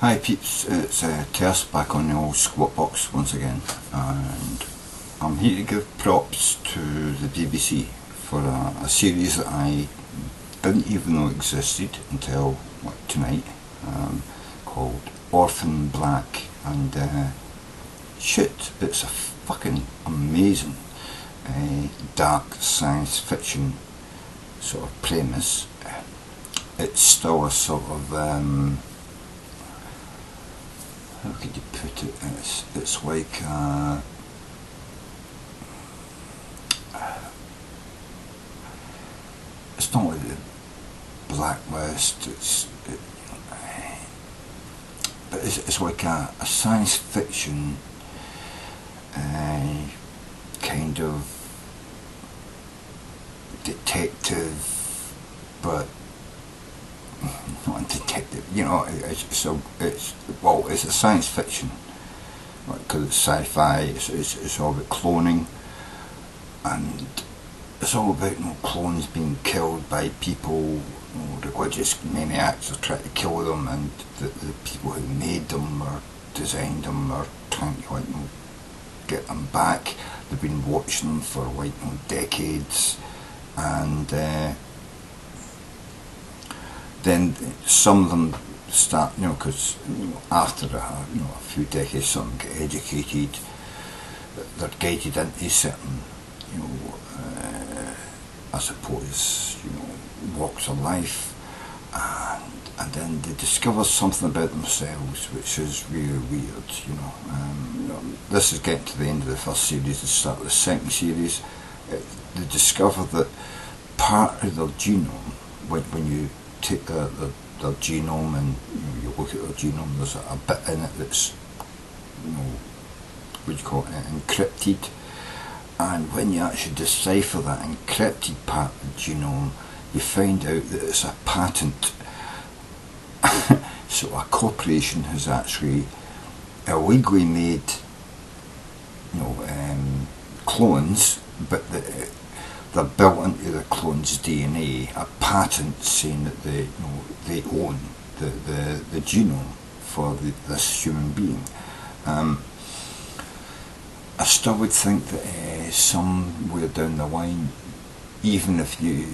Hi peeps, it's Terse back on the old squat box once again, and I'm here to give props to the BBC for a series that I didn't even know existed until tonight, called Orphan Black, and shit, it's a fucking amazing dark science fiction sort of premise. It's still a sort of how could you put it? It's like it's not like the Blacklist. But it's like a science fiction kind of detective, but not a detective, you know. It's a science fiction because it's sci-fi. It's all about cloning, and it's all about clones being killed by people, religious maniacs are trying to kill them, and the people who made them or designed them are trying to get them back. They've been watching them for decades, and then some of them start, because after a few decades, some get educated, they're guided into certain, I suppose, walks of life, and then they discover something about themselves which is really weird. This is getting to the end of the first series, the start of the second series. They discover that part of their genome, when you take their genome and you look at their genome, there's a bit in it that's what do you call it, encrypted, and when you actually decipher that encrypted part of the genome, you find out that it's a patent. So a corporation has actually illegally made clones, but they're built into the clone's DNA a patent saying that they own the genome for this human being. I still would think that somewhere down the line, even if you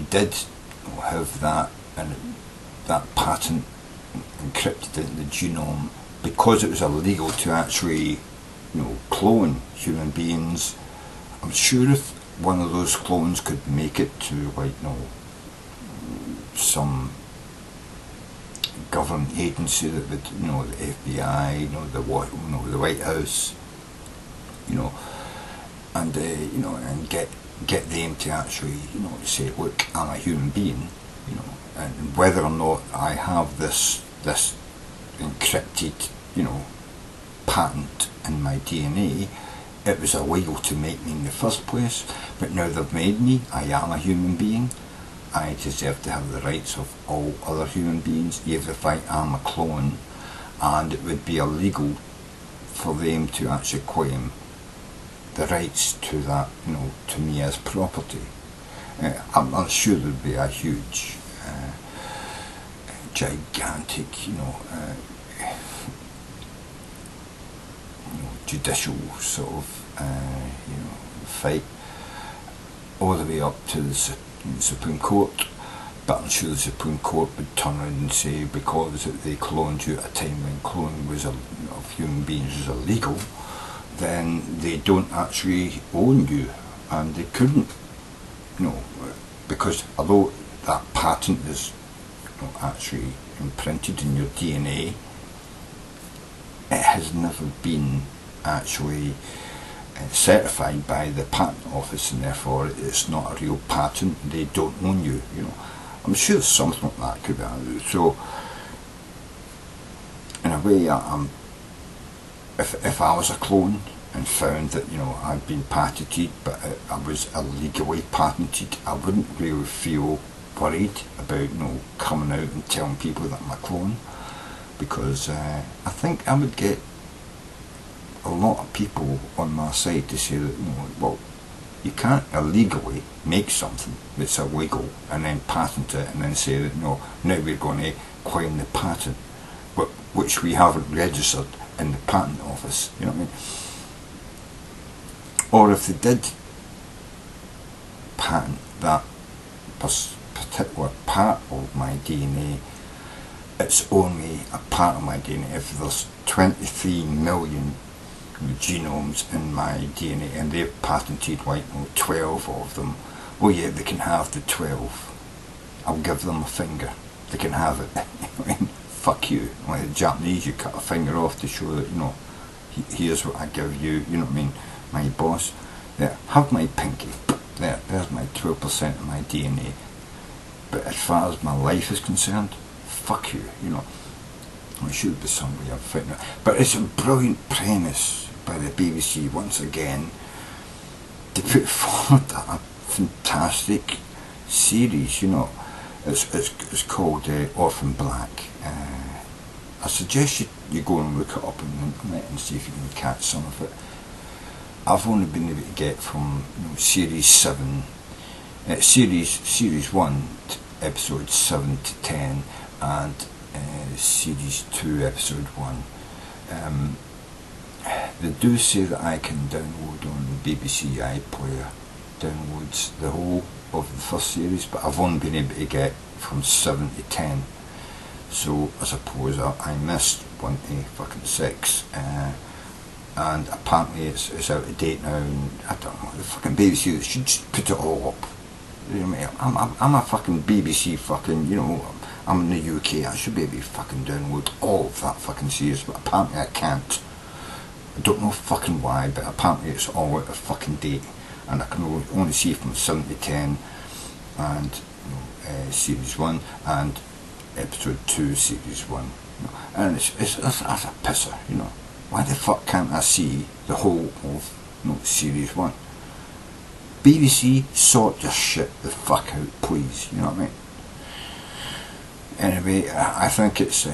did have that and that patent encrypted in the genome, because it was illegal to actually clone human beings, I'm sure if one of those clones could make it to some government agency that would, the FBI, the White House, and and get them to actually say, look, I'm a human being, and whether or not I have this encrypted patent in my DNA, it was illegal to make me in the first place, but now they've made me, I am a human being, I deserve to have the rights of all other human beings, even if I am a clone, and it would be illegal for them to actually claim the rights to that, to me as property. I'm sure there'd be a huge, gigantic, judicial sort of fight all the way up to the Supreme Court, but I'm sure the Supreme Court would turn around and say, because they cloned you at a time when cloning of human beings was illegal, then they don't actually own you, and they couldn't, because although that patent is actually imprinted in your DNA, it has never been actually certified by the patent office, and therefore it's not a real patent. They don't own you. I'm sure something like that could be. So in a way, if I was a clone and found that I'd been patented, but I was illegally patented, I wouldn't really feel worried about coming out and telling people that I'm a clone, because I think I would get a lot of people on my side to say that well, you can't illegally make something that's illegal and then patent it and then say that no, now we're going to claim the patent. which we haven't registered in the patent office, you know what I mean? Or if they did patent that particular part of my DNA, it's only a part of my DNA. If there's 23 million genomes in my DNA and they've patented 12 of them, well yeah, they can have the 12. I'll give them a finger. They can have it. I mean, fuck you. Like the Japanese, you cut a finger off to show that, you know, here's what I give you, you know what I mean, my boss. There, have my pinky. There's my 12% of my DNA. But as far as my life is concerned, fuck you, you know. It should be some way of fitting it. But it's a brilliant premise by the BBC once again to put forward a fantastic series, you know. It's called Orphan Black. I suggest you go and look it up on the internet and see if you can catch some of it. I've only been able to get from, you know, series 7, series 1, episode 7 to 10, and series 2, episode 1. They do say that I can download on the BBC iPlayer, downloads the whole of the first series, but I've only been able to get from 7 to 10. So I suppose I missed 1 to fucking 6. And apparently it's out of date now, and I don't know, the fucking BBC should just put it all up. You know what I mean? I'm a fucking BBC fucking, you know, I'm in the UK, I should be able to fucking download all of that fucking series, but apparently I can't. I don't know fucking why, but apparently it's all out of fucking date, and I can only see from 7 to 10, and you know, series 1, and episode 2, series 1. You know, and that's a pisser, you know. Why the fuck can't I see the whole of, you know, series 1? BBC, sort your shit the fuck out, please, you know what I mean? Anyway, I think it's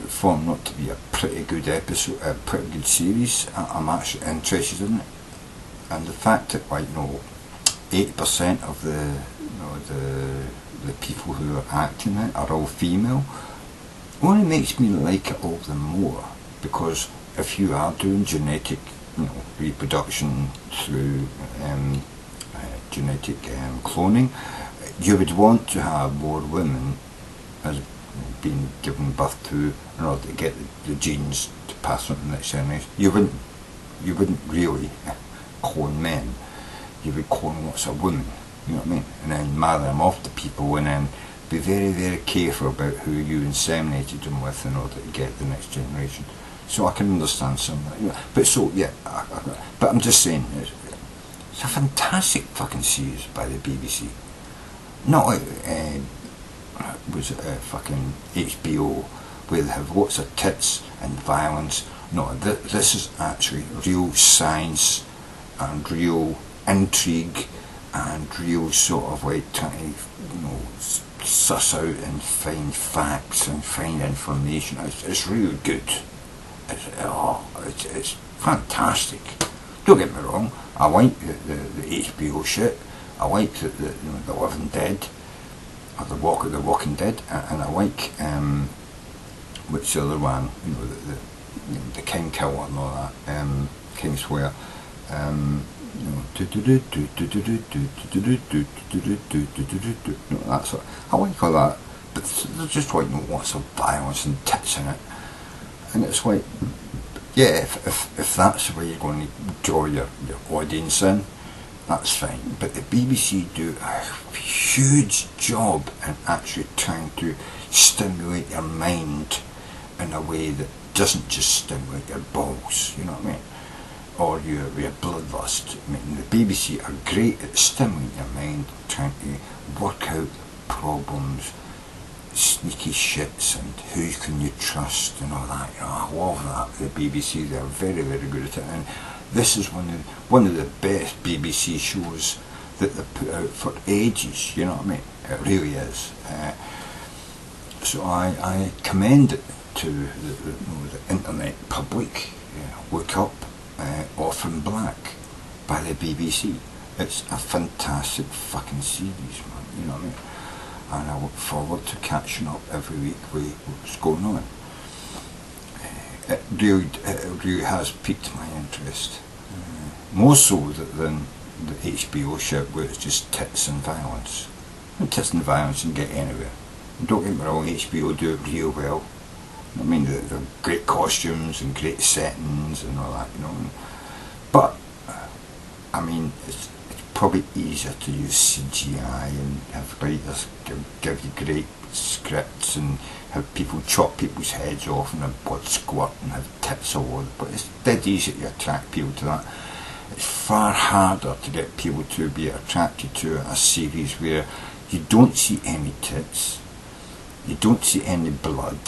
formed up to be a pretty good episode, a pretty good series. I'm actually interested in it, and the fact that, like, you know, 80% of the, you know, the people who are acting it are all female, only makes me like it all the more, because if you are doing genetic, you know, reproduction through genetic cloning, you would want to have more women as being given birth to in order to get the genes to pass on to the next generation. You wouldn't really clone men. You would clone lots of women, you know what I mean, and then marry them off to people, and then be very, very careful about who you inseminated them with in order to get the next generation. So I can understand some of that, you know. But so yeah, but I'm just saying, it's a fantastic fucking series by the BBC. Not like was it fucking HBO, where they have lots of tits and violence. No, this is actually real science and real intrigue and real sort of like trying to, you know, suss out and find facts and find information. It's really good. It's fantastic. Don't get me wrong, I like the HBO shit. I like the you know, the Living Dead, or the Walking Dead, and I like which the other one, you know, the King Killer and all that, King Swear, you know, that sort. I like all that, but there's just like, you know, lots of violence and tits in it, and it's like, yeah, if that's the way you're going to draw your audience in, that's fine. But the BBC do a huge job in actually trying to stimulate your mind in a way that doesn't just stimulate your balls, you know what I mean, or your bloodlust. I mean, the BBC are great at stimulating your mind, trying to work out problems, sneaky shits, and who can you trust and all that. You know, I love that. The BBC, they're very, very good at it, and this is one of the best BBC shows that they've put out for ages, you know what I mean? It really is. So I commend it to the internet public. Look up Orphan Black by the BBC. It's a fantastic fucking series, man, you know what I mean? And I look forward to catching up every week with what's going on. it really has piqued my interest. More so than the HBO shit where it's just tits and violence. And tits and violence can get anywhere. And don't get me wrong, HBO do it real well. I mean, they're great costumes and great settings and all that, you know. But, I mean, it's probably easier to use CGI and have writers give you great scripts and have people chop people's heads off and have blood squirt and have tits all over. But it's dead easy to attract people to that. It's far harder to get people to be attracted to a series where you don't see any tits, you don't see any blood,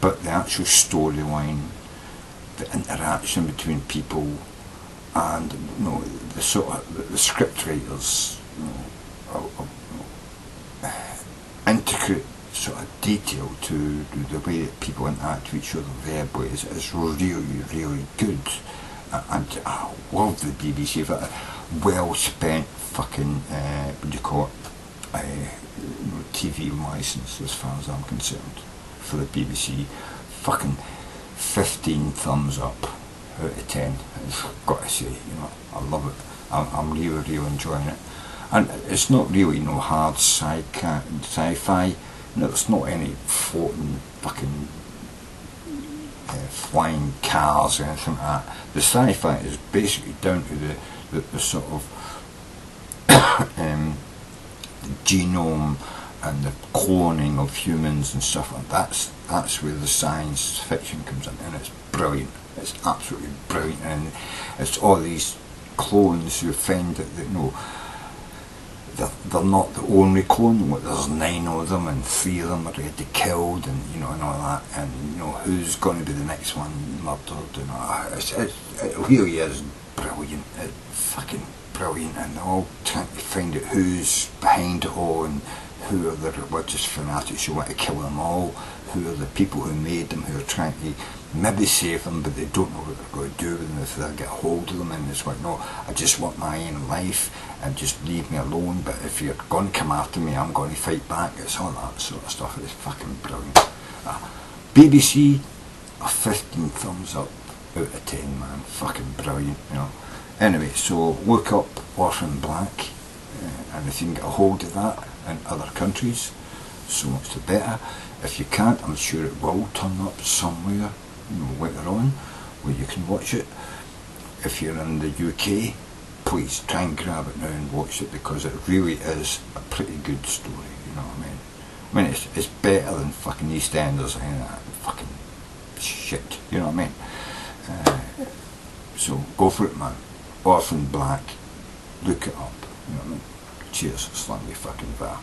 but the actual storyline, the interaction between people, and you know, the sort of the script writers, you know, intricate sort of detail to the way that people interact with each other verbally is really, really good. And I love the BBC for a well spent fucking what do you call it, TV licence as far as I'm concerned for the BBC. Fucking 15 thumbs up out of 10. I've got to say, you know, I love it. I'm really, really enjoying it. And it's not really no hard sci-fi. You know, there's not any floating fucking flying cars or anything like that. The sci-fi is basically down to the sort of the genome and the cloning of humans and stuff like that. That's where the science fiction comes in, and it's brilliant. It's absolutely brilliant, and it's all these clones who find that you know they're not the only clone. There's 9 of them, and 3 of them are already killed, and you know, and all that, and you know who's going to be the next one murdered, and it really is brilliant. It's fucking brilliant, and they're all trying to find out who's behind it all, and who are the religious fanatics who want to kill them all, who are the people who made them, who are trying to maybe save them, but they don't know what they're going to do with them if they get hold of them, and it's like, no, I just want my own life and just leave me alone, but if you're going to come after me, I'm going to fight back. It's all that sort of stuff. It's fucking brilliant. BBC, a 15 thumbs up out of 10, man. Fucking brilliant, you know. Anyway, so look up Orphan Black, and if you can get a hold of that in other countries, so much the better. If you can't, I'm sure it will turn up somewhere, you know, later on, where you can watch it. If you're in the UK, please try and grab it now and watch it, because it really is a pretty good story, you know what I mean? I mean, it's better than fucking EastEnders and that fucking shit, you know what I mean? So go for it, man. Orphan Black, look it up, you know what I mean? Cheers, slightly fucking var.